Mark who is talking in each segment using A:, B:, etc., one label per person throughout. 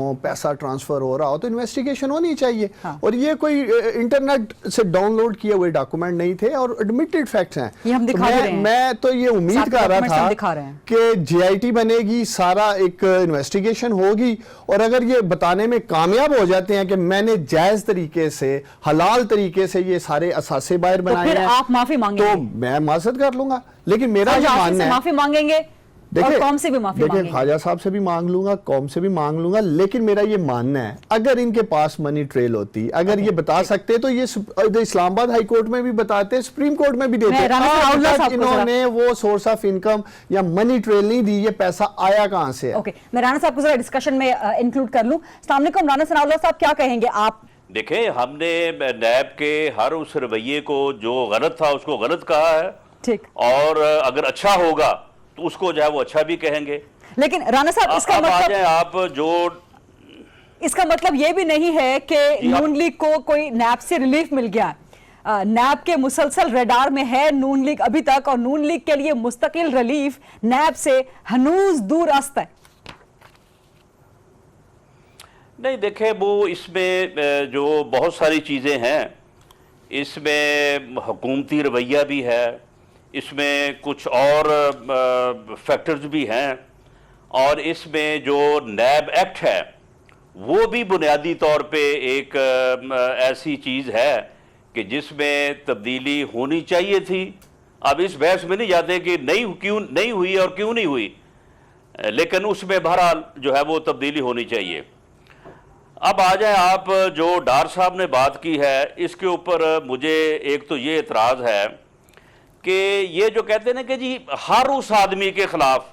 A: ہوں, پیسہ ٹرانسفر ہو رہا ہو, تو انویسٹیگیشن ہونی چاہیے. اور یہ کوئی انٹرنیٹ سے ڈاؤن لوڈ کیے ہوئے ڈاکومنٹ نہیں تھے اور ایڈمیٹڈ فیکٹس ہیں. میں تو یہ امید کر رہا تھا کہ جے آئی ٹی بنے گی, سارا ایک انویسٹیگیشن ہوگی, اور اگر یہ بتانے میں کامیاب ہو جاتے ہیں کہ میں نے جائز طریقے سے, حلال طریقے سے یہ سارے اثاثے باہر بنائے ہیں,
B: آپ معافی مانگیں
A: تو میں معذرت کر لوں گا. لیکن میرا یہ ماننا ہے,
B: معافی مانگیں گے اور قوم سے بھی معافی مانگیں گے.
A: دیکھیں خواجہ صاحب سے بھی مانگ لوں گا, قوم سے بھی مانگ لوں گا, لیکن میرا یہ ماننا ہے اگر ان کے پاس منی ٹریل ہوتی, اگر یہ بتا سکتے تو یہ اسلام آباد ہائی کورٹ میں بھی بتاتے, سپریم کورٹ میں بھی دیتے. انہوں نے وہ سورس آف انکم یا منی ٹریل نہیں دی, یہ پیسہ آیا کہاں سے ہے.
B: اوکے, میں رانا صاحب کو ذرا ڈسکشن میں انکلوڈ کر لوں. السلام علیکم رانا ثناء اللہ صاحب, کیا کہیں گے آپ؟
C: دیکھیں, ہم نے نیب کے ہر اس رویے کو جو غلط تھا اس کو غلط کہا ہے,
B: ٹھیک,
C: اور اگر اچھا ہوگا تو اس کو جو ہے وہ اچھا بھی کہیں گے.
B: لیکن رانا صاحب اس کا مطلب
C: آپ جو
B: اس کا مطلب یہ بھی نہیں ہے کہ نون لیگ کو کوئی نیب سے ریلیف مل گیا. نیب کے مسلسل ریڈار میں ہے نون لیگ ابھی تک, اور نون لیگ کے لیے مستقل ریلیف نیب سے ہنوز دور است ہے.
C: نہیں, دیکھیں وہ اس میں جو بہت ساری چیزیں ہیں, اس میں حکومتی رویہ بھی ہے, اس میں کچھ اور فیکٹرز بھی ہیں, اور اس میں جو نیب ایکٹ ہے وہ بھی بنیادی طور پہ ایک ایسی چیز ہے کہ جس میں تبدیلی ہونی چاہیے تھی. اب اس بحث میں نہیں جاتے کہ کیوں نہیں ہوئی اور کیوں نہیں ہوئی, لیکن اس میں بہرحال جو ہے وہ تبدیلی ہونی چاہیے. اب آ جائیں آپ, جو ڈار صاحب نے بات کی ہے اس کے اوپر مجھے ایک تو یہ اعتراض ہے کہ یہ جو کہتے ہیں کہ جی ہر اس آدمی کے خلاف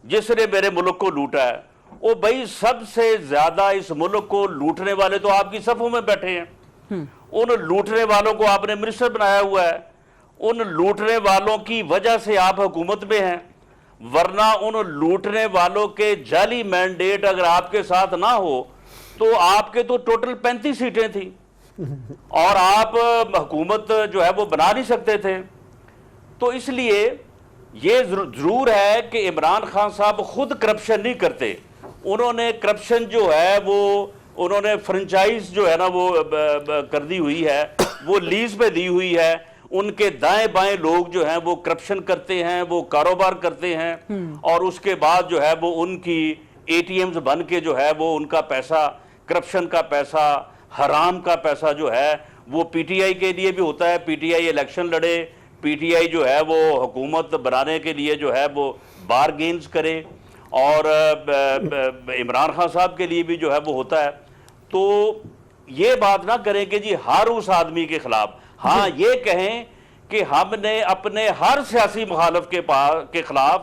C: جس نے میرے ملک کو لوٹا ہے, وہ بھائی سب سے زیادہ اس ملک کو لوٹنے والے تو آپ کی صفوں میں بیٹھے ہیں. ان لوٹنے والوں کو آپ نے منسٹر بنایا ہوا ہے, ان لوٹنے والوں کی وجہ سے آپ حکومت میں ہیں, ورنہ ان لوٹنے والوں کے جعلی مینڈیٹ اگر آپ کے ساتھ نہ ہو تو آپ کے تو ٹوٹل 35 سیٹیں تھیں اور آپ حکومت جو ہے وہ بنا نہیں سکتے تھے. تو اس لیے یہ ضرور ہے کہ عمران خان صاحب خود کرپشن نہیں کرتے, انہوں نے کرپشن جو ہے وہ انہوں نے فرنچائز جو ہے نا وہ کر دی ہوئی ہے, وہ لیز پہ دی ہوئی ہے. ان کے دائیں بائیں لوگ جو ہیں وہ کرپشن کرتے ہیں, وہ کاروبار کرتے ہیں, اور اس کے بعد جو ہے وہ ان کی اے ٹی ایمز بن کے جو ہے وہ ان کا پیسہ, کرپشن کا پیسہ, حرام کا پیسہ جو ہے وہ پی ٹی آئی کے لیے بھی ہوتا ہے. پی ٹی آئی الیکشن لڑے, پی ٹی آئی جو ہے وہ حکومت بنانے کے لیے جو ہے وہ بارگینز کرے, اور عمران خان صاحب کے لیے بھی جو ہے وہ ہوتا ہے. تو یہ بات نہ کریں کہ جی ہر اس آدمی کے خلاف, ہاں یہ کہیں کہ ہم نے اپنے ہر سیاسی مخالف کے خلاف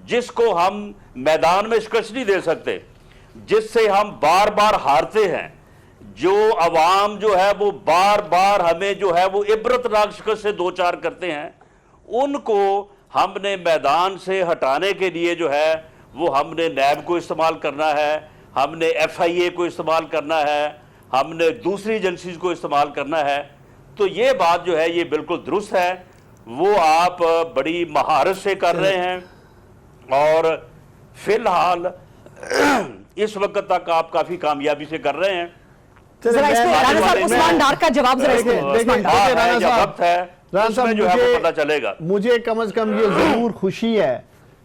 C: جس کو ہم میدان میں شکست نہیں دے سکتے, جس سے ہم بار بار ہارتے ہیں, جو عوام جو ہے وہ بار بار ہمیں جو ہے وہ عبرتناک شکست سے دو چار کرتے ہیں, ان کو ہم نے میدان سے ہٹانے کے لیے جو ہے وہ ہم نے نیب کو استعمال کرنا ہے, ہم نے ایف آئی اے کو استعمال کرنا ہے, ہم نے دوسری ایجنسیز کو استعمال کرنا ہے. تو یہ بات جو ہے یہ بالکل درست ہے, وہ آپ بڑی مہارت سے کر رہے ہیں, اور فی الحال اس وقت تک آپ کافی کامیابی سے کر رہے ہیں.
B: ذرا اس پہ رانا صاحب عثمان ڈار کا جواب ذرا اس
C: پہ
A: مجھے کم از کم یہ ضرور خوشی ہے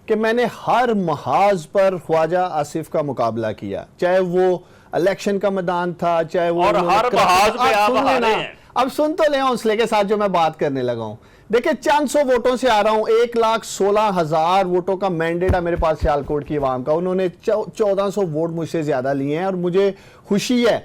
A: کہ میں نے ہر محاذ پر خواجہ آصف کا مقابلہ کیا, چاہے وہ الیکشن کا میدان تھا, چاہے وہ
C: اور ہر محاذ پہ آپ ہارے ہیں.
A: اب سن تو لیں حوصلے کے ساتھ جو میں بات کرنے لگا ہوں. دیکھیں 400 ووٹوں سے آ رہا ہوں, 1,16,000 ووٹوں کا مینڈیٹ ہے میرے پاس سیالکوٹ کی عوام کا, انہوں نے 1400 ووٹ مجھ سے زیادہ لیے ہیں, اور مجھے خوشی ہے,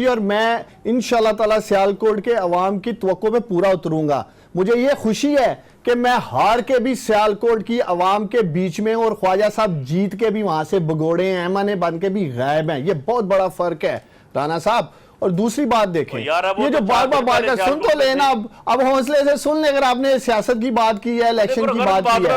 A: اور میں انشاءاللہ تعالی سیالکوٹ کے عوام کی توقع پہ پورا اتروں گا. مجھے یہ خوشی ہے کہ میں ہار کے بھی سیالکوٹ کی عوام کے بیچ میں, اور خواجہ صاحب جیت کے بھی وہاں سے بگوڑے ہیں, ایمانے بن کے بھی غائب ہیں. یہ بہت بڑا فرق ہے رانا صاحب. اور دوسری بات دیکھیں, یہ جو بار بار بات کر, سن تو لینا, اب حوصلے سے سن لیں. اگر آپ نے سیاست کی بات کی ہے, الیکشن کی بات کی ہے,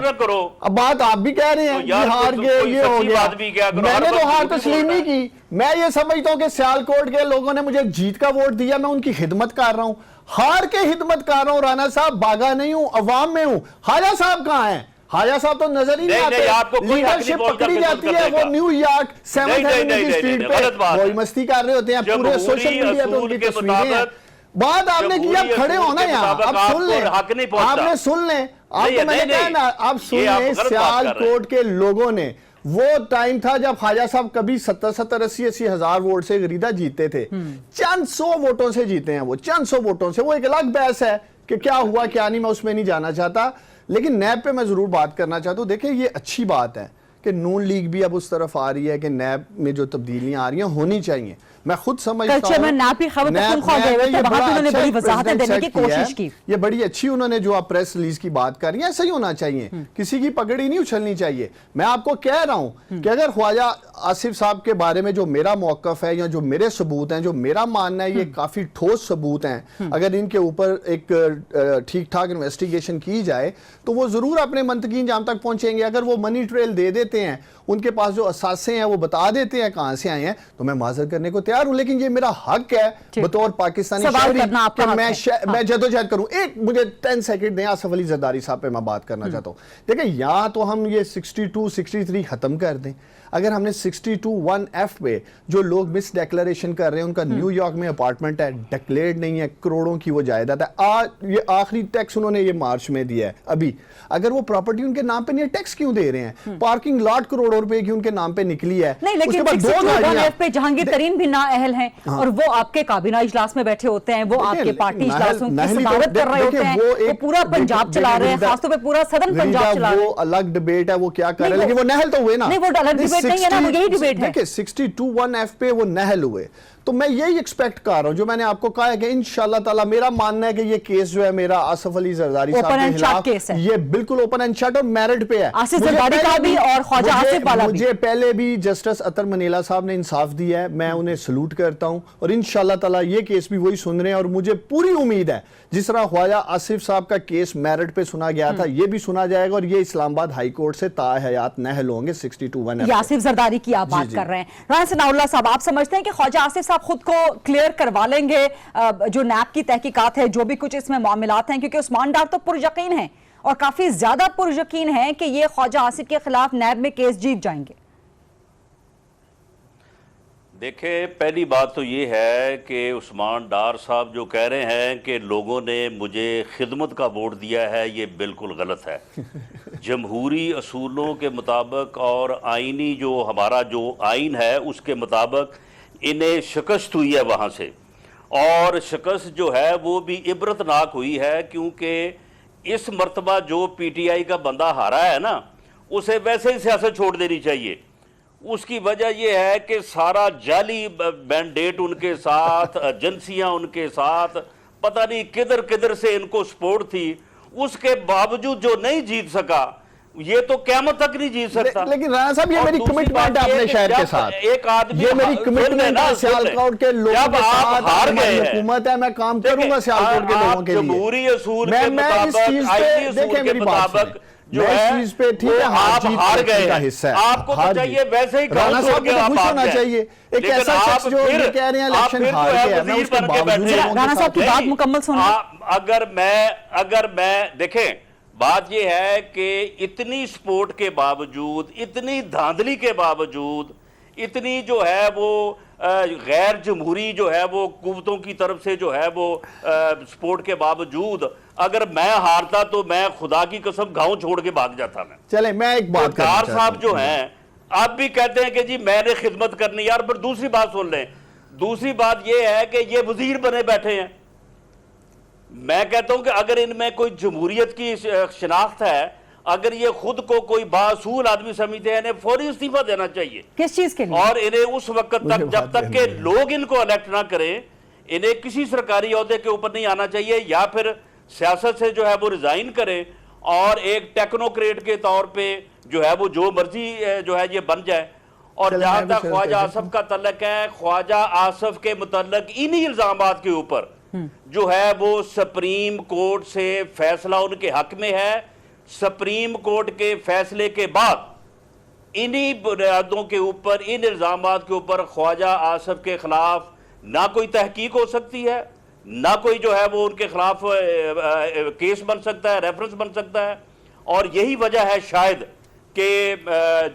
A: اب بات آپ بھی کہہ رہے ہیں یہ ہار گئے, یہ ہو گیا. میں نے تو ہار تسلیم نہیں کی. میں یہ سمجھتا ہوں کہ سیالکوٹ کے لوگوں نے مجھے جیت کا ووٹ دیا, میں ان کی خدمت کر رہا ہوں, ہار کے خدمت کر رہا ہوں. رانا صاحب باغا نہیں ہوں, عوام میں ہوں. خواجہ صاحب کہاں ہیں؟ خواجہ صاحب تو نظر ہی نہیں
C: نہیں، آپ کو
A: آتے،
C: کوئی حق نہیں
A: لیڈرشپ
C: پہنچتا
A: پکڑی
C: خدمت
A: جاتی ہے،
C: کرنے
A: وہ
C: کا۔
A: نیو یارک 7th ایونیو کی اسٹریٹ پہ وہی مستی کر رہے ہوتے ہیں، پورے سوشل میڈیا پہ ان کی تصویریں ہیں۔ بات آپ نے کیا کھڑے ہونا یہاں، اب سن لیں، آپ نے سن لیں، آپ کو میں نے کہا نا، آپ سن لیں، سیالکوٹ کے لوگوں نے، وہ ٹائم تھا جب خواجہ صاحب کبھی 70 80 ہزار ووٹ سے غریدہ جیتے تھے، چند سو ووٹوں سے جیتے ہیں وہ، چند سو ووٹوں سے، وہ ایک الگ بحث ہے کہ کیا ہوا کیا نہیں، میں اس میں نہیں جانا چاہتا، لیکن نیب پہ میں ضرور بات کرنا چاہتا ہوں۔ دیکھیں یہ اچھی بات ہے کہ نون لیگ بھی اب اس طرف آ رہی ہے کہ نیب میں جو تبدیلیاں آ رہی ہیں ہونی چاہیے، میں خود سمجھتا ہوں
B: کلچر میں نیب کی خبر پختونخوا گئے ہوئے تھے، وہاں پہ انہوں نے بڑی وضاحتیں دینے کی کوشش کی،
A: یہ بڑی اچھی انہوں نے جو آپ پریس ریلیز کی بات کر رہی ہیں، ایسا ہی ہونا چاہیے، کسی کی پگڑی نہیں اچھلنی چاہیے۔ میں آپ کو کہہ رہا ہوں کہ اگر خواجہ آصف صاحب کے بارے میں جو میرا موقف ہے یا جو میرے ثبوت ہیں، جو میرا ماننا ہے، یہ کافی ٹھوس ثبوت ہیں، اگر ان کے اوپر ایک ٹھیک ٹھاک انویسٹیگیشن کی جائے تو وہ ضرور اپنے منطقی انجام تک پہنچیں گے۔ اگر وہ منی ٹریل دے دیتے ہیں، ان کے پاس جو اساسے ہیں وہ بتا دیتے ہیں کہاں سے آئے ہیں، تو میں معذرت کرنے کو تیار ہوں، لیکن یہ میرا حق ہے بطور پاکستانی شہری کہ میں جدوجہد کروں۔ ایک مجھے 10 سیکنڈ دیں، آصف علی زرداری صاحب پہ میں بات کرنا چاہتا ہوں۔ دیکھیں یا تو ہم یہ 62 63 ختم کر دیں، اگر ہم نے 62(1)(f) پہ جو لوگ مس ڈیکلریشن کر رہے ہیں، ان کا نیو یارک میں اپارٹمنٹ ہے، ڈیکلیئرڈ نہیں ہے، کروڑوں کی وہ جائیداد ہے، یہ آخری ٹیکس انہوں نے یہ مارچ میں دیا ہے ابھی، اگر وہ پراپرٹی ان کے نام پہ نہیں ہے، ٹیکس کیوں دے رہے ہیں؟ پارکنگ لاٹ کروڑوں روپے کی ان کے نام پہ نکلی ہے،
B: نہیں لیکن 62(1)(f) پہ جہانگیر ترین بھی نااہل ہیں، اور وہ آپ کے کابینہ اجلاس میں بیٹھے ہوتے ہیں، وہ آپ کے پارٹی اجلاسوں کی صدارت کر رہے ہوتے ہیں، وہ پورا پنجاب چلا رہے ہیں، خاص طور پہ پورا صدر پنجاب چلا رہے ہیں۔
A: وہ الگ ڈیبیٹ ہے، وہ کیا کر رہے ہیں، لیکن وہ نہل تو ہوئے نا۔
B: نہیں وہ الگ ڈیبیٹ نہیں ہے نا، وہ یہی ڈیبیٹ ہے۔
A: دیکھیں 62(1)(f) پہ وہ نہل ہوئے، تو میں یہی ایکسپیکٹ کر رہا ہوں، جو میں نے آپ کو کہا ہے کہ انشاءاللہ تعالی میرا ماننا ہے کہ یہ کیس جو ہے میرا آصف علی زرداری صاحب کے خلاف یہ بالکل اوپن اینڈ شٹ اور میرٹ پہ ہے۔
B: آصف زرداری کا بھی اور خواجہ آصف والا بھی۔
A: مجھے پہلے بھی جسٹس عطر منیلا صاحب نے انصاف دیا ہے، میں انہیں سلوٹ کرتا ہوں، اور انشاءاللہ تعالی یہ کیس بھی وہی سن رہے ہیں، اور مجھے پوری امید ہے جس طرح خواجہ آصف صاحب کا کیس میرٹ پہ سنا گیا تھا، یہ بھی سنا جائے گا، اور یہ اسلام آباد ہائی کورٹ سے تا حیات نہل ہوں گے 62(1)(f)۔
B: آصف زرداری کی آپ بات کر رہے ہیں، رانا ثناء اللہ صاحب، آپ سمجھتے ہیں کہ خواجہ آصف صاحب خود کو کلیئر کروا لیں گے جو نیب کی تحقیقات ہے، جو بھی کچھ اس میں معاملات ہیں، کیونکہ عثمان ڈار تو پریقین ہیں اور کافی زیادہ پریقین ہیں کہ یہ خواجہ آصف کے خلاف نیب میں کیس جیت جائیں گے؟
C: دیکھیں پہلی بات تو یہ ہے کہ عثمان ڈار صاحب جو کہہ رہے ہیں کہ لوگوں نے مجھے خدمت کا ووٹ دیا ہے، یہ بالکل غلط ہے۔ جمہوری اصولوں کے مطابق اور آئینی جو ہمارا جو آئین ہے اس کے مطابق انہیں شکست ہوئی ہے وہاں سے، اور شکست جو ہے وہ بھی عبرتناک ہوئی ہے، کیونکہ اس مرتبہ جو پی ٹی آئی کا بندہ ہارا ہے نا، اسے ویسے ہی سیاست چھوڑ دینی چاہیے۔ اس کی وجہ یہ ہے کہ سارا جعلی مینڈیٹ ان کے ساتھ، ایجنسیاں ان کے ساتھ، پتہ نہیں کدھر کدھر سے ان کو سپورٹ تھی، اس کے باوجود جو نہیں جیت سکا، یہ تو قیامت تک نہیں جیت سکتا۔
A: لیکن رانا صاحب یہ میری کمٹمنٹ ہے اپنے شہر کے ساتھ،
C: ایک آدمی
A: یہ میری کمٹمنٹ ہے سیالکوٹ کے لوگوں کے ساتھ، ہماری حکومت ہے، میں کام کروں گا سیالکوٹ کے لوگوں کے لیے۔
C: جمہوری اصول کے مطابق، آئینی اصول کے مطابق جو ہے آپ ہار گئے ہیں، آپ کو تو چاہیے ویسے ہی کام چھوڑ کے آپ آ جائیں، لیکن آپ پھر جو ہے وزیر بن کے بیٹھے ہیں۔
B: رانا صاحب کی بات مکمل سنیں۔
C: اگر میں دیکھیں بات یہ ہے کہ اتنی سپورٹ کے باوجود، اتنی دھاندلی کے باوجود، اتنی جو ہے وہ غیر جمہوری جو ہے وہ قوتوں کی طرف سے جو ہے وہ سپورٹ کے باوجود، اگر میں ہارتا تو میں خدا کی قسم گاؤں چھوڑ کے بھاگ جاتا۔ میں
A: چلیں میں ایک بات کرنا
C: ڈار صاحب جو ہیں آپ بھی کہتے ہیں کہ جی میں نے خدمت کرنی، یار پر دوسری بات سن لیں، دوسری بات یہ ہے کہ یہ وزیر بنے بیٹھے ہیں۔ میں کہتا ہوں کہ اگر ان میں کوئی جمہوریت کی شناخت ہے، اگر یہ خود کو کوئی باصول آدمی سمجھتے ہیں، انہیں فوری استعفیٰ دینا چاہیے۔
B: کس چیز کے لیے؟
C: اور انہیں اس وقت تک جب تک کہ لوگ ان کو الیکٹ نہ کریں، انہیں کسی سرکاری عہدے کے اوپر نہیں آنا چاہیے، یا پھر سیاست سے جو ہے وہ ریزائن کریں اور ایک ٹیکنوکریٹ کے طور پہ جو ہے وہ جو مرضی جو ہے یہ بن جائے۔ اور جہاں تک خواجہ آصف کا تعلق ہے، خواجہ آصف کے متعلق انہی الزامات کے اوپر جو ہے وہ سپریم کورٹ سے فیصلہ ان کے حق میں ہے۔ سپریم کورٹ کے فیصلے کے بعد انہی بنیادوں کے اوپر، ان الزامات کے اوپر خواجہ آصف کے خلاف نہ کوئی تحقیق ہو سکتی ہے، نہ کوئی جو ہے وہ ان کے خلاف کیس بن سکتا ہے، ریفرنس بن سکتا ہے، اور یہی وجہ ہے شاید کہ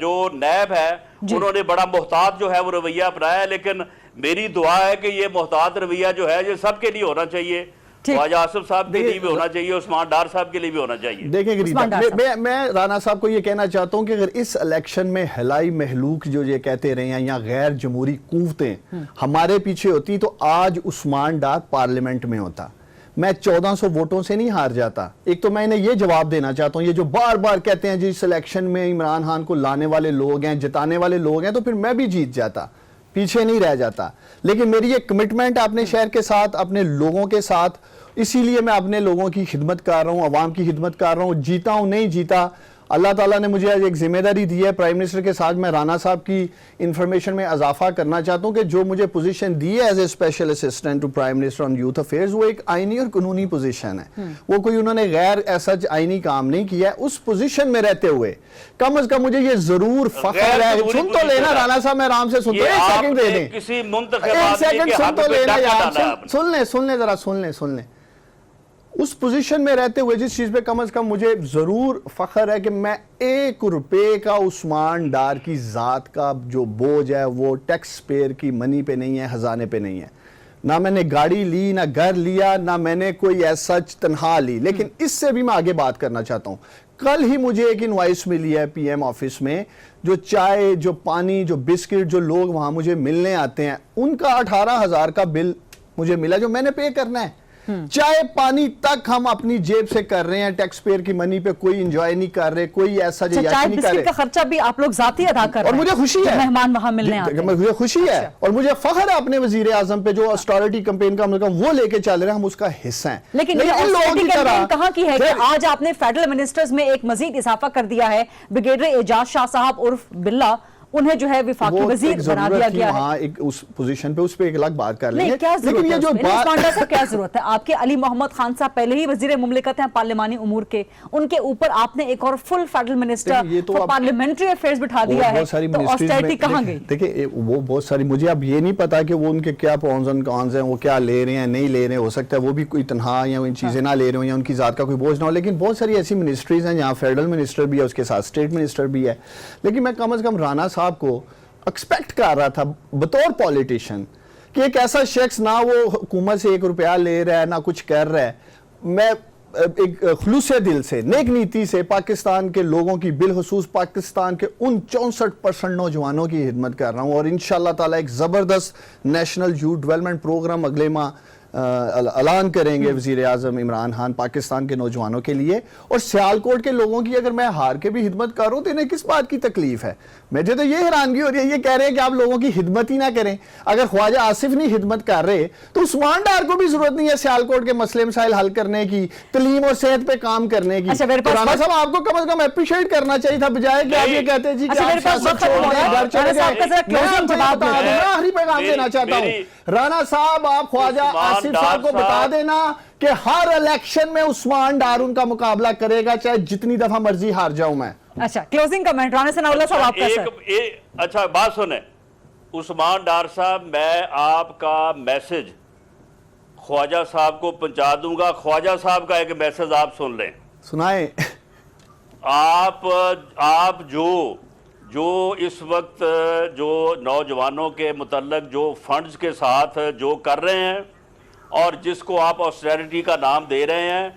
C: جو نیب ہے انہوں نے بڑا محتاط جو ہے وہ رویہ اپنایا ہے، لیکن میری دعا ہے کہ یہ محتاط رویہ جو ہے یہ سب کے لیے ہونا چاہیے، خواجہ آصف صاحب کے لیے بھی ہونا چاہیے، عثمان ڈار صاحب کے لیے بھی ہونا چاہیے۔
A: دیکھیں گریتا، میں رانا صاحب کو یہ کہنا چاہتا ہوں کہ اگر اس الیکشن میں ہلائی محلوک جو یہ کہتے رہے ہیں یا غیر جمہوری قوتیں ہمارے پیچھے ہوتی تو آج عثمان ڈار پارلیمنٹ میں ہوتا، میں 1400 ووٹوں سے نہیں ہار جاتا۔ ایک تو میں انہیں یہ جواب دینا چاہتا ہوں، یہ جو بار بار کہتے ہیں جی اس الیکشن میں عمران خان کو لانے والے لوگ ہیں، جتانے والے لوگ ہیں، تو پھر میں بھی جیت جاتا، پیچھے نہیں رہ جاتا۔ لیکن میری یہ کمٹمنٹ اپنے شہر کے ساتھ، اپنے لوگوں کے ساتھ، اسی لیے میں اپنے لوگوں کی خدمت کر رہا ہوں، عوام کی خدمت کر رہا ہوں، جیتا ہوں نہیں جیتا، اللہ تعالیٰ نے مجھے ایک ذمہ داری دی ہے پرائم منسٹر کے ساتھ۔ میں رانا صاحب کی انفارمیشن میں اضافہ کرنا چاہتا ہوں کہ جو مجھے پوزیشن دی ہے as a special assistant to prime minister on youth affairs, وہ ایک آئینی اور قانونی پوزیشن ہے، وہ کوئی انہوں نے غیر ایسا آئینی کام نہیں کیا ہے۔ اس پوزیشن میں رہتے ہوئے کم از کم مجھے یہ ضرور فخر ہے، سن تو لینا رانا صاحب، میں آرام سے سن تو، ایک سیکنڈ دے دیں، ایک سیکنڈ سن تو لینا یار، سن لیں ذرا، سن لیں۔ اس پوزیشن میں رہتے ہوئے جس چیز پہ کم از کم مجھے ضرور فخر ہے کہ میں 1 روپے کا عثمان ڈار کی ذات کا جو بوجھ ہے وہ ٹیکس پیئر کی منی پہ نہیں ہے، خزانے پہ نہیں ہے۔ نہ میں نے گاڑی لی، نہ گھر لیا، نہ میں نے کوئی ایسا تنہا لی۔ لیکن اس سے بھی میں آگے بات کرنا چاہتا ہوں، کل ہی مجھے ایک انوائس ملی ہے پی ایم آفس میں، جو چائے، جو پانی، جو بسکٹ، جو لوگ وہاں مجھے ملنے آتے ہیں، ان کا 18,000 کا بل مجھے ملا جو میں نے پے کرنا ہے۔ چائے پانی تک ہم اپنی جیب سے کر رہے ہیں، ٹیکس پیئر کی منی پہ، کوئی انجوائے نہیں کر رہے، کوئی ایسا
B: چائے بسکٹ کا خرچہ بھی آپ لوگ ذاتی ادا کر رہے ہیں،
A: اور مجھے خوشی ہے،
B: مہمان وہاں ملنے آتے ہیں،
A: مجھے خوشی ہے اور مجھے فخر ہے اپنے وزیر اعظم پہ جو اسٹارٹی کمپین کا وہ لے کے چل رہے ہیں، ہم اس کا حصہ ہیں۔
B: لیکن یہ اسٹارٹی کمپین کہاں کی ہے کہ آج آپ نے فیڈرل منسٹرز میں ایک مزید اضافہ کر دیا ہے، بریگیڈیئر اعجاز شاہ صاحب عرف بلہ، انہیں جو ہے وفاقی وزیر بنا دیا گیا ہے۔
A: وہاں ایک اس پوزیشن پہ اس پہ ایک الگ بات کر لیں گے،
B: لیکن یہ جو عثمان ڈار صاحب کیا ضرورت ہے؟ آپ کے علی محمد خان صاحب پہلے ہی وزیر مملکت ہیں پارلیمانی امور کے، ان کے اوپر آپ نے ایک اور فل فیڈرل منسٹر پارلیمنٹری افیئرز بٹھا دیا ہے، تو آسٹیرٹی کہاں گئی؟
A: دیکھیں وہ بہت ساری، مجھے اب یہ نہیں پتا کہ وہ ان کے کیا پرونز اینڈ کانز ہیں، وہ کیا لے رہے ہیں نہیں لے رہے ہیں، ہو سکتا ہے وہ بھی کوئی تنہا یا ان چیزیں نہ لے رہے ہوں یا ان کی ذات کا کوئی بوجھ نہ ہو، لیکن بہت ساری ایسی منسٹریز ہیں جہاں فیڈرل منسٹر بھی ہے، اس کے ساتھ اسٹیٹ منسٹر بھی ہے۔ لیکن میں کم از کم رانا صاحب کو ایکسپیکٹ کر رہا تھا بطور پولیٹیشین کہ ایک ایسا شخص نہ وہ حکومت سے 1 روپیہ لے رہا ہے نہ کچھ کر رہا ہے، میں ایک خلوص دل سے، نیک نیتی سے پاکستان کے لوگوں کی، بالخصوص پاکستان کے ان 64% نوجوانوں کی خدمت کر رہا ہوں، اور انشاءاللہ تعالی ایک زبردست نیشنل یوتھ ڈیولپمنٹ پروگرام اگلے ماہ اعلان کریں گے وزیر اعظم عمران خان پاکستان کے نوجوانوں کے لیے۔ اور سیالکوٹ کے لوگوں کی اگر میں ہار کے بھی خدمت کر رہا ہوں تو انہیں کس بات کی تکلیف ہے؟ مجھے تو یہ حیرانگی ہو رہی ہے، یہ کہہ رہے ہیں کہ آپ لوگوں کی خدمت ہی نہ کریں۔ اگر خواجہ آصف نہیں خدمت کر رہے تو عثمان ڈار کو بھی ضرورت نہیں ہے سیالکوٹ کے مسئلے مسائل حل کرنے کی، تعلیم اور صحت پہ کام کرنے کی۔ رانا صاحب آپ کو کم از کم اپریشیٹ کرنا چاہیے تھا، بجائے کہ آپ یہ کہتے ہیں جی کہ آپ سیاست چھوڑ دیں گھر چلے جائیں۔ آخری پیغام دینا چاہتا ہوں، رانا صاحب آپ خواجہ آصف صاحب کو بتا دینا کہ ہر الیکشن میں عثمان ڈار ان کا مقابلہ کرے گا، چاہے جتنی دفعہ مرضی ہار جاؤں میں۔
B: اچھا کلوزنگ کمنٹ رانا ثناء اللہ صاحب آپ کا سر۔
C: اچھا بات سنیں عثمان ڈار صاحب، میں آپ کا میسج خواجہ صاحب کو پہنچا دوں گا، خواجہ صاحب کا ایک میسج آپ سن لیں،
A: سنائیں۔
C: آپ جو اس وقت جو نوجوانوں کے متعلق جو فنڈز کے ساتھ جو کر رہے ہیں اور جس کو آپ آسٹیرٹی کا نام دے رہے ہیں،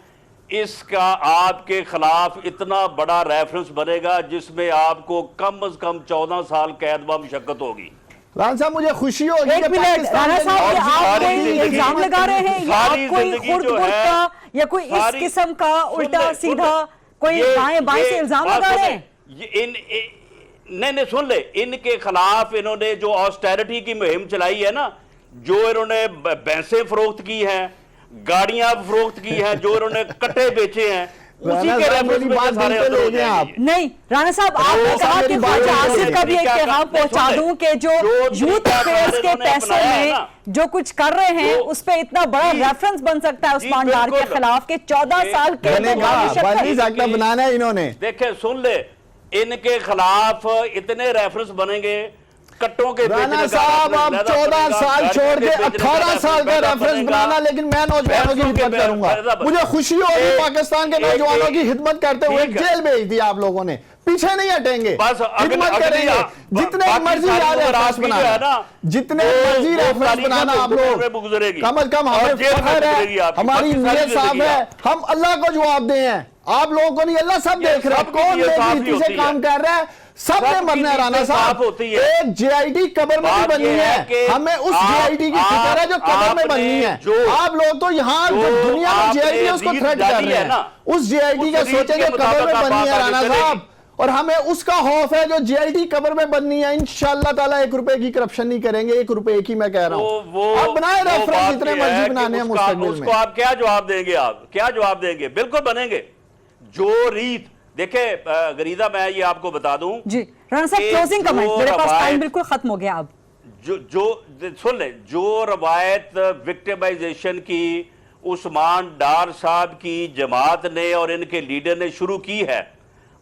C: اس کا آپ کے خلاف اتنا بڑا ریفرنس بنے گا جس میں آپ کو کم از کم 14 سال قید و مشقت ہوگی۔
A: رانا صاحب مجھے خوشی ہوگی
B: ایک منٹ رانا صاحب، کہ آپ کوئی الزام لگا رہے ہیں یا آپ کوئی خرد برد کا یا کوئی اس قسم کا الٹا سیدھا کوئی دائیں بائیں سے الزام لگا رہے ہیں؟
C: نہیں سن لے، ان کے خلاف انہوں نے جو آسٹیرٹی کی مہم چلائی ہے نا، جو انہوں نے بھینسیں فروخت کی ہیں، گاڑیاں فروخت کی ہیں، جو انہوں نے کٹے بیچے ہیں، اسی کے ریفرنس میں سارے اندر ہو جائیں گے۔
B: نہیں رانا صاحب، آپ نے کہا کہ خواجہ آصف کا بھی ایک پیغام پہنچا دوں کہ جو یوتھ افیئرز کے پیسوں میں جو کچھ کر رہے ہیں اس پہ اتنا بڑا ریفرنس بن سکتا ہے عثمان ڈار کے خلاف کہ 14 سال کے
A: بنانا ہے انہوں نے۔
C: دیکھیں سن لے، ان کے خلاف اتنے ریفرنس بنیں گے کٹوں کے
A: رانا صاحب آپ 14 سال چھوڑ کے 18 سال کا ریفرنس بنانا، لیکن میں نوجوانوں کی خدمت کروں گا. مجھے خوشی ہوگی پاکستان کے نوجوانوں کی خدمت کرتے ہوئے. جیل بھیج دی آپ لوگوں نے، پیچھے نہیں ہٹیں گے، خدمت کریں گے. جتنے مرضی ریفرنس بنانا، جتنے مرضی ریفرنس بنانا آپ لوگ، کم از کم ہمیں فخر ہے، ہماری نیت صاف ہے، ہم اللہ کو جواب دیں ہیں. آپ لوگوں کو نہیں، اللہ سب دیکھ رہا ہے کون نیتی سے کام کر رہا ہے. سب نے مرنا ہے رانا صاحب. ایک جے آئی ٹی قبر میں بھی بننی ہے، ہمیں اس جے آئی ٹی کی فکر ہے جو قبر میں بننی ہے. آپ لوگ تو یہاں جو دنیا میں جے آئی ٹی اس کو تھریٹ کر رہے ہیں، اس جے آئی ٹی کا سوچیں کہ قبر میں بننی ہے رانا صاحب. اور ہمیں اس کا خوف ہے جو جے آئی ٹی قبر میں بننی ہے. انشاءاللہ تعالیٰ 1 روپے کی کرپشن نہیں کریں گے، 1 روپے کی میں کہہ رہا ہوں. آپ بنائے ریفرنس جتنے مرضی بنانے ہیں مستقبل
C: اس
A: میں.
C: کو آپ کیا جواب دیں گے؟ آپ کیا جواب دیں گے؟ بالکل بنیں گے. جو ریت دیکھیں غریدہ، میں یہ آپ کو بتا دوں
B: جی رانا صاحب کلوزنگ کمنٹ، میرے پاس ٹائم بالکل ختم ہو گیا. اب
C: جو سن لیں، جو روایت وکٹمائزیشن کی عثمان ڈار صاحب کی جماعت نے اور ان کے لیڈر نے شروع کی ہے،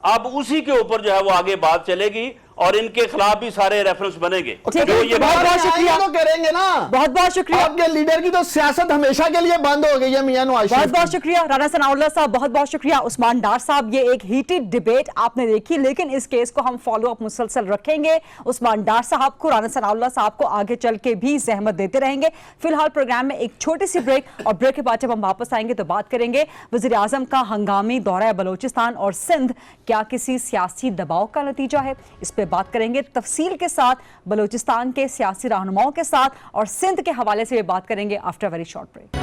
C: اب اسی کے اوپر جو ہے وہ آگے بات چلے گی اور ان کے خلاف بھی سارے ریفرنس بنے گے.
B: بہت بہت شکریہ،
A: تو کریں گے نا.
B: بہت بہت شکریہ.
A: آپ کے لیڈر کی تو سیاست ہمیشہ کے لیے بند ہو گئی ہے میاں نواز شریف.
B: بہت بہت شکریہ رانا ثناء اللہ صاحب، بہت بہت شکریہ عثمان ڈار صاحب. یہ ایک ہیٹڈ ڈیبیٹ آپ نے دیکھی، لیکن اس کیس کو ہم فالو اپ مسلسل رکھیں گے. عثمان ڈار صاحب کو، رانا ثناء اللہ صاحب کو آگے چل کے بھی زحمت دیتے رہیں گے. فی الحال پروگرام میں ایک چھوٹی سی بریک، اور بریک کے بعد جب ہم واپس آئیں گے تو بات کریں گے وزیر اعظم کا ہنگامی دورہ بلوچستان اور سندھ کیا کسی سیاسی دباؤ کا نتیجہ ہے. اس پہ بات کریں گے تفصیل کے ساتھ، بلوچستان کے سیاسی رہنماؤں کے ساتھ، اور سندھ کے حوالے سے بھی بات کریں گے آفٹر ویری شارٹ بریک.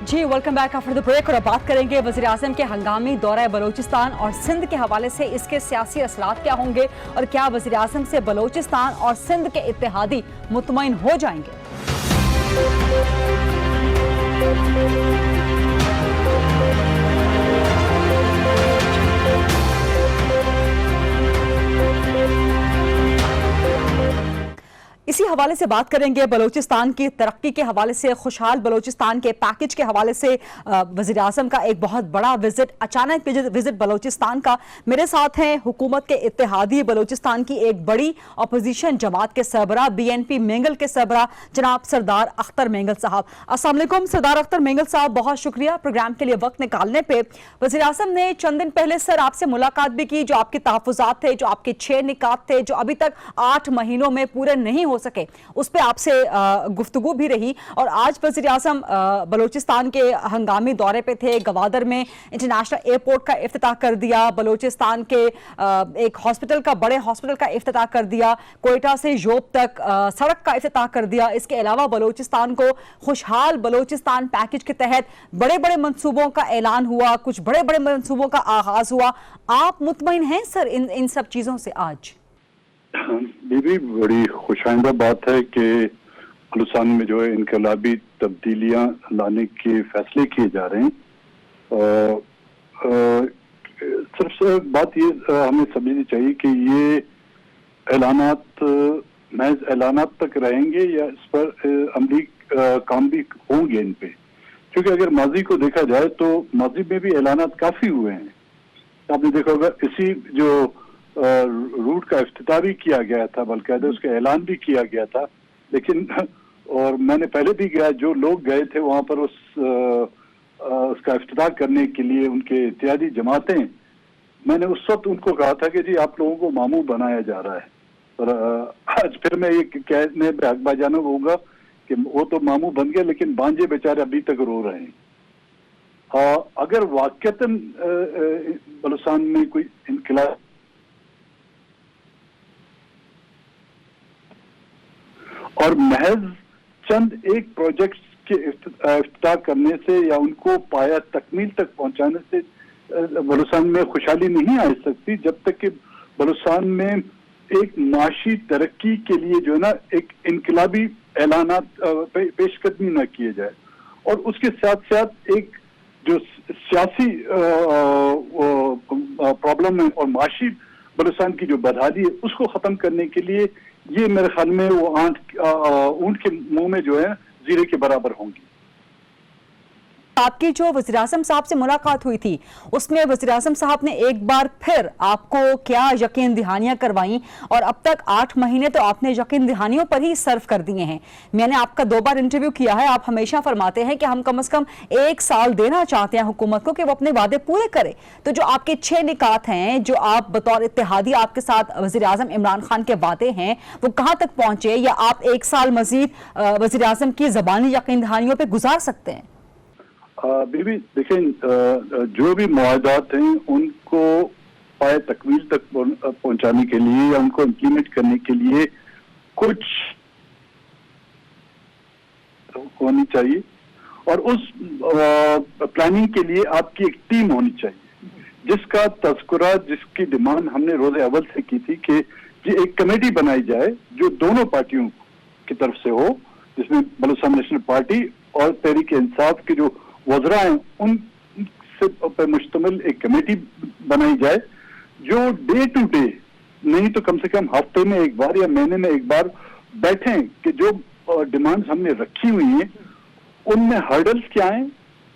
B: جی welcome back after the break. اور اب بات کریں گے وزیر اعظم کے ہنگامی دورہ بلوچستان اور سندھ کے حوالے سے. اس کے سیاسی اثرات کیا ہوں گے، اور کیا وزیر اعظم سے بلوچستان اور سندھ کے اتحادی مطمئن ہو جائیں گے؟ اسی حوالے سے بات کریں گے بلوچستان کی ترقی کے حوالے سے، خوشحال بلوچستان کے پیکج کے حوالے سے. وزیر اعظم کا ایک بہت بڑا وزٹ، اچانک وزٹ بلوچستان کا. میرے ساتھ ہیں حکومت کے اتحادی بلوچستان کی ایک بڑی اپوزیشن جماعت کے سربراہ، بی این پی مینگل کے سربراہ جناب سردار اختر مینگل صاحب. السلام علیکم سردار اختر مینگل صاحب، بہت شکریہ پروگرام کے لیے وقت نکالنے پہ. وزیر اعظم نے چند دن پہلے سر آپ سے ملاقات بھی کی، جو آپ کے تحفظات تھے، جو آپ کے 6 نکات تھے، جو ابھی تک 8 مہینوں میں پورے نہیں ہو سکے، اس پہ آپ سے گفتگو بھی رہی. اور آج وزیر اعظم بلوچستان کے ہنگامی دورے پہ تھے. گوادر میں انٹرنیشنل ایئرپورٹ کا افتتاح کر دیا، بلوچستان کے ایک ہاسپٹل کا، بڑے ہاسپٹل کا افتتاح کر دیا، کوئٹہ سے یوب تک سڑک کا افتتاح کر دیا. اس کے علاوہ بلوچستان کو خوشحال بلوچستان پیکج کے تحت بڑے بڑے منصوبوں کا اعلان ہوا، کچھ بڑے بڑے منصوبوں کا آغاز ہوا. آپ مطمئن ہیں سر ان سب چیزوں سے؟ آج
D: بھی بڑی خوش آئندہ بات ہے کہ بلوچستان میں جو ہے انقلابی تبدیلیاں لانے کے فیصلے کیے جا رہے ہیں. صرف بات یہ ہمیں سمجھنی چاہیے کہ یہ اعلانات محض اعلانات تک رہیں گے یا اس پر عملی کام بھی ہوں گے ان پہ. کیونکہ اگر ماضی کو دیکھا جائے تو ماضی میں بھی اعلانات کافی ہوئے ہیں. آپ نے دیکھا ہوگا اسی جو روٹ کا افتتاح بھی کیا گیا تھا، باقاعدہ اس کا اعلان بھی کیا گیا تھا. لیکن اور میں نے پہلے بھی گیا، جو لوگ گئے تھے وہاں پر اس کا افتتاح کرنے کے لیے ان کے اتحادی جماعتیں، میں نے اس وقت ان کو کہا تھا کہ جی آپ لوگوں کو ماموں بنایا جا رہا ہے. اور آج پھر میں یہ کہنے پہ حق باجانب ہوں گا کہ وہ تو ماموں بن گئے لیکن بانجے بیچارے ابھی تک رو رہے ہیں. اگر واقعتاً بلوچستان میں کوئی انقلاب اور محض چند ایک پروجیکٹس کے افتتاح کرنے سے یا ان کو پایا تکمیل تک پہنچانے سے بلوچستان میں خوشحالی نہیں آ سکتی جب تک کہ بلوچستان میں ایک معاشی ترقی کے لیے جو ہے نا ایک انقلابی اعلانات پیش قدمی نہ کیے جائے. اور اس کے ساتھ ساتھ ایک جو سیاسی پرابلم ہے اور معاشی بلوچستان کی جو بدحالی ہے اس کو ختم کرنے کے لیے یہ میرے خیال میں وہ اونٹ کے منہ میں جو ہے زیرے کے برابر ہوں گی.
B: آپ کی جو وزیر اعظم صاحب سے ملاقات ہوئی تھی اس میں وزیر اعظم صاحب نے ایک بار پھر آپ کو کیا یقین دہانیاں کروائیں، اور اب تک 8 مہینے تو آپ نے یقین دہانیوں پر ہی صرف کر دیے ہیں۔ میں نے آپ کا 2 بار انٹرویو کیا ہے، آپ ہمیشہ فرماتے ہیں کہ ہم کم از کم 1 سال دینا چاہتے ہیں حکومت کو کہ وہ اپنے وعدے پورے کرے۔ تو جو آپ کے 6 نکات ہیں جو آپ بطور اتحادی آپ کے ساتھ وزیر اعظم عمران خان کے وعدے ہیں، وہ کہاں تک پہنچے، یا آپ 1 سال مزید وزیر اعظم کی زبانی یقین دہانیوں پہ گزار سکتے ہیں؟
D: بی دیکھیں، جو بھی معاہدات ہیں ان کو پائے تکمیل تک پہنچانے کے لیے یا ان کو امپلیمنٹ کرنے کے لیے کچھ ہونی چاہیے، اور اس پلاننگ کے لیے آپ کی ایک ٹیم ہونی چاہیے جس کا تذکرہ، جس کی ڈیمانڈ ہم نے روز اول سے کی تھی کہ ایک کمیٹی بنائی جائے جو دونوں پارٹیوں کی طرف سے ہو، جس میں بلوچستان نیشنل پارٹی اور تحریک انصاف کے جو وزراء ہیں ان سے پر مشتمل ایک کمیٹی بنائی جائے جو ڈے ٹو ڈے نہیں تو کم سے کم ہفتے میں ایک بار یا مہینے میں ایک بار بیٹھیں کہ جو ڈیمانڈز ہم نے رکھی ہوئی ہیں ان میں ہرڈلز کیا ہیں،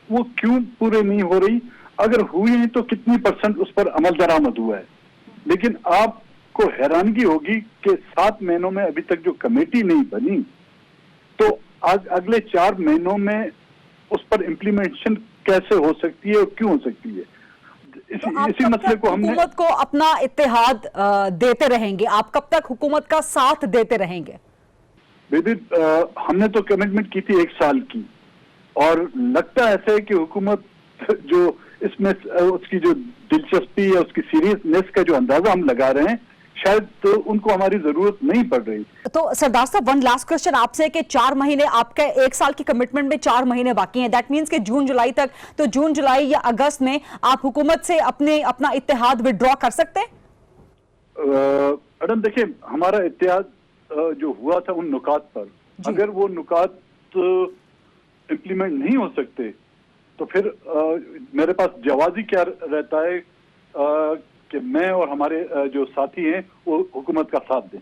D: وہ کیوں پورے نہیں ہو رہی، اگر ہوئی ہیں تو کتنی % اس پر عمل درآمد ہوا ہے۔ لیکن آپ کو حیرانگی ہوگی کہ 7 مہینوں میں ابھی تک جو کمیٹی نہیں بنی، تو اگلے 4 مہینوں میں اس پر امپلیمنٹیشن کیسے ہو سکتی ہے اور کیوں ہو سکتی ہے؟ اسی مسئلے کو ہم نے
B: حکومت کو اپنا اتحاد دیتے رہیں گے، آپ کب تک حکومت کا ساتھ دیتے رہیں گے؟
D: ہم نے تو کمٹمنٹ کی تھی 1 سال کی، اور لگتا ایسا ہے کہ حکومت جو اس میں اس کی جو دلچسپی یا اس کی سیریسنیس کا جو اندازہ ہم لگا رہے ہیں، شاید ان کو ہماری ضرورت نہیں پڑ رہی۔
B: تو سردار صاحب 1 لاسٹ کوسچن آپ سے کہ 4 مہینے آپ کے 1 سال کی کمٹمنٹ میں 4 مہینے باقی ہیں، دیٹ مینس کہ جون جولائی تک، تو جون جولائی یا اگست میں آپ حکومت سے اپنا اتحاد وڈرا کر سکتے ہیں؟
D: میڈم دیکھیں، ہمارا اتحاد جو ہوا تھا ان نکات پر، اگر وہ نکات امپلیمنٹ نہیں ہو سکتے تو پھر میرے پاس جوازی کیا رہتا ہے کہ میں اور ہمارے جو ساتھی ہیں وہ حکومت کا ساتھ دیں۔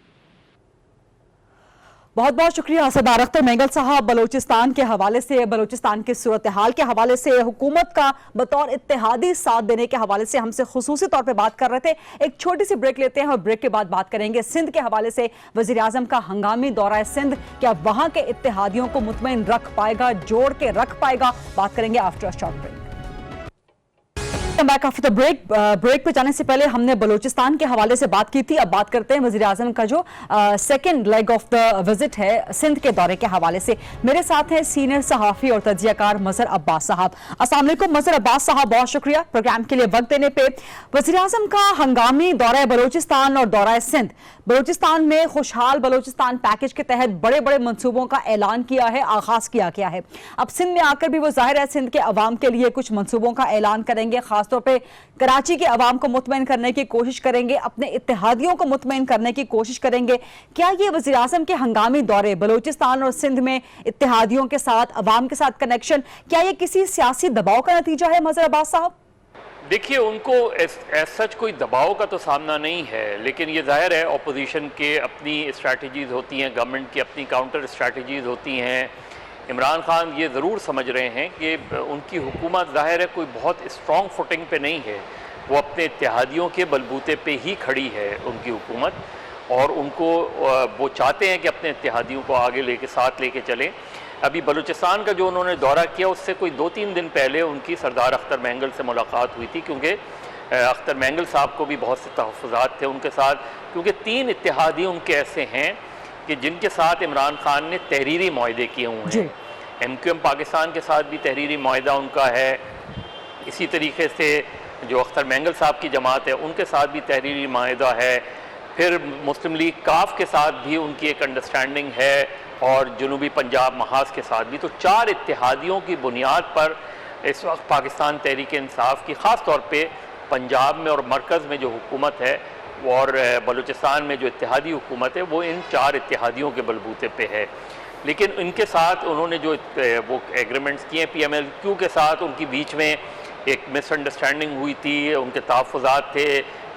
B: بہت بہت شکریہ سردار اختر مینگل صاحب، بلوچستان کے حوالے سے، بلوچستان کے صورتحال کے حوالے سے، حکومت کا بطور اتحادی ساتھ دینے کے حوالے سے ہم سے خصوصی طور پہ بات کر رہے تھے۔ ایک چھوٹی سی بریک لیتے ہیں اور بریک کے بعد بات کریں گے سندھ کے حوالے سے، وزیر اعظم کا ہنگامی دورہ سندھ کیا وہاں کے اتحادیوں کو مطمئن رکھ پائے گا، جوڑ کے رکھ پائے گا؟ بات کریں گے after a short break. Break پہ جانے سے پہلے ہم نے بلوچستان کے حوالے سے بات کی تھی، اب بات کرتے ہیں وزیر اعظم کا جو second league of the visit ہے سندھ کے دورے کے حوالے سے۔ میرے ساتھ ہیں سینئر صحافی اور تجزیہ کار مظہر عباس صاحب۔ السلام علیکم مظہر عباس صاحب، بہت شکریہ پروگرام کے لیے وقت دینے پہ۔ وزیر اعظم کا ہنگامی دورہ بلوچستان اور دورہ سندھ، بلوچستان میں خوشحال بلوچستان پیکج کے تحت بڑے بڑے منصوبوں کا اعلان کیا ہے، آغاز کیا گیا ہے۔ اب سندھ میں آ کر بھی وہ ظاہر ہے سندھ کے عوام کے لیے کچھ منصوبوں کا اعلان کریں گے، خاص طور پہ کراچی کے عوام کو مطمئن کرنے کی کوشش کریں گے، اپنے اتحادیوں کو مطمئن کرنے کی کوشش کریں گے۔ کیا یہ وزیر اعظم کے ہنگامی دورے بلوچستان اور سندھ میں اتحادیوں کے ساتھ، عوام کے ساتھ کنیکشن، کیا یہ کسی سیاسی دباؤ کا نتیجہ ہے مظہر عباس صاحب؟
C: دیکھیے، ان کو سچ کوئی دباؤ کا تو سامنا نہیں ہے، لیکن یہ ظاہر ہے اپوزیشن کے اپنی اسٹریٹجیز ہوتی ہیں، گورنمنٹ کی اپنی کاؤنٹر اسٹریٹجیز ہوتی ہیں۔ عمران خان یہ ضرور سمجھ رہے ہیں کہ ان کی حکومت ظاہر ہے کوئی بہت اسٹرانگ فوٹنگ پہ نہیں ہے، وہ اپنے اتحادیوں کے بلبوتے پہ ہی کھڑی ہے ان کی حکومت، اور ان کو وہ چاہتے ہیں کہ اپنے اتحادیوں کو آگے ساتھ لے کے چلیں۔ ابھی بلوچستان کا جو انہوں نے دورہ کیا اس سے کوئی 2-3 دن پہلے ان کی سردار اختر مینگل سے ملاقات ہوئی تھی، کیونکہ اختر مینگل صاحب کو بھی بہت سے تحفظات تھے ان کے ساتھ، کیونکہ 3 اتحادی ان کے ایسے ہیں کہ جن کے ساتھ عمران خان نے تحریری معاہدے کیے ہوئے ہیں۔ MQM پاکستان کے ساتھ بھی تحریری معاہدہ ان کا ہے، اسی طریقے سے جو اختر مینگل صاحب کی جماعت ہے ان کے ساتھ بھی تحریری معاہدہ ہے، پھر مسلم لیگ کاف کے ساتھ بھی ان کی ایک انڈرسٹینڈنگ ہے، اور جنوبی پنجاب محاذ کے ساتھ بھی۔ تو 4 اتحادیوں کی بنیاد پر اس وقت پاکستان تحریک انصاف کی خاص طور پہ پنجاب میں اور مرکز میں جو حکومت ہے اور بلوچستان میں جو اتحادی حکومت ہے وہ ان 4 اتحادیوں کے بلبوتے پہ ہے۔ لیکن ان کے ساتھ انہوں نے جو وہ ایگریمنٹس کیے ہیں PMLQ کے ساتھ، ان کی بیچ میں ایک مس انڈرسٹینڈنگ ہوئی تھی، ان کے تحفظات تھے،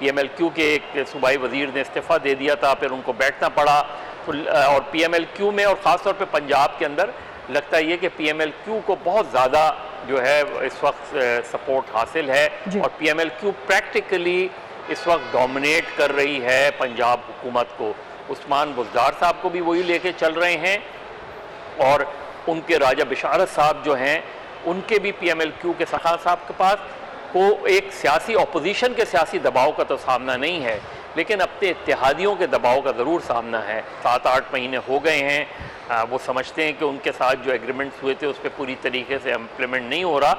C: PMLQ کے ایک صوبائی وزیر نے استعفیٰ دے دیا تھا، پھر ان کو بیٹھنا پڑا، اور PMLQ میں اور خاص طور پہ پنجاب کے اندر لگتا ہے یہ کہ PMLQ کو بہت زیادہ
E: جو ہے اس وقت سپورٹ حاصل ہے اور P M L Q practically اس وقت ڈومینیٹ کر رہی ہے پنجاب حکومت کو. عثمان بزدار صاحب کو بھی وہی لے کے چل رہے ہیں اور ان کے راجہ بشارت صاحب جو ہیں ان کے بھی پی ایم ایل کیو کے سخا صاحب کے پاس کو ایک سیاسی اپوزیشن کے سیاسی دباؤ کا تو سامنا نہیں ہے لیکن اپنے اتحادیوں کے دباؤ کا ضرور سامنا ہے. 7-8 مہینے ہو گئے ہیں, وہ سمجھتے ہیں کہ ان کے ساتھ جو ایگریمنٹس ہوئے تھے اس پہ پوری طریقے سے امپلیمنٹ نہیں ہو رہا,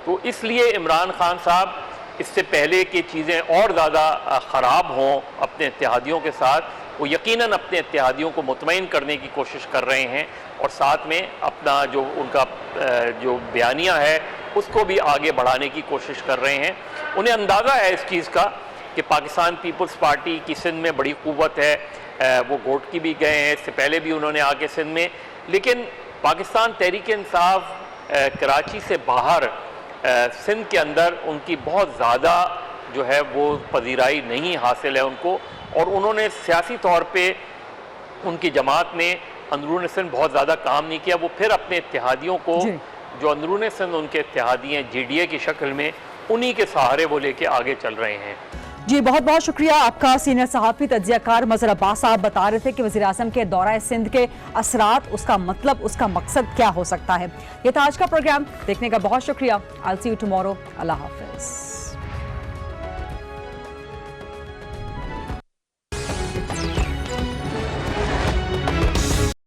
E: تو اس لیے عمران خان صاحب اس سے پہلے کہ چیزیں اور زیادہ خراب ہوں اپنے اتحادیوں کے ساتھ, وہ یقیناً اپنے اتحادیوں کو مطمئن کرنے کی کوشش کر رہے ہیں اور ساتھ میں اپنا جو ان کا جو بیانیہ ہے اس کو بھی آگے بڑھانے کی کوشش کر رہے ہیں. انہیں اندازہ ہے اس چیز کا کہ پاکستان پیپلز پارٹی کی سندھ میں بڑی قوت ہے, وہ گھوٹکی بھی گئے ہیں, اس سے پہلے بھی انہوں نے آ کے سندھ میں, لیکن پاکستان تحریک انصاف کراچی سے باہر سندھ کے اندر ان کی بہت زیادہ جو ہے وہ پذیرائی نہیں حاصل ہے ان کو, اور انہوں نے سیاسی طور پہ ان کی جماعت نے اندرون سندھ بہت زیادہ کام نہیں کیا. وہ پھر اپنے اتحادیوں کو جو اندرون سندھ ان کے اتحادی ہیں جی ڈی اے کی شکل میں, انہی کے سہارے وہ لے کے آگے چل رہے ہیں.
B: جی بہت بہت شکریہ آپ کا. سینئر صحافی تجزیہ کار مظہر عباس صاحب بتا رہے تھے کہ وزیر اعظم کے دورہ سندھ کے اثرات, اس کا مطلب, اس کا مقصد کیا ہو سکتا ہے. یہ تھا آج کا پروگرام, دیکھنے کا بہت شکریہ. I'll see you tomorrow. اللہ حافظ.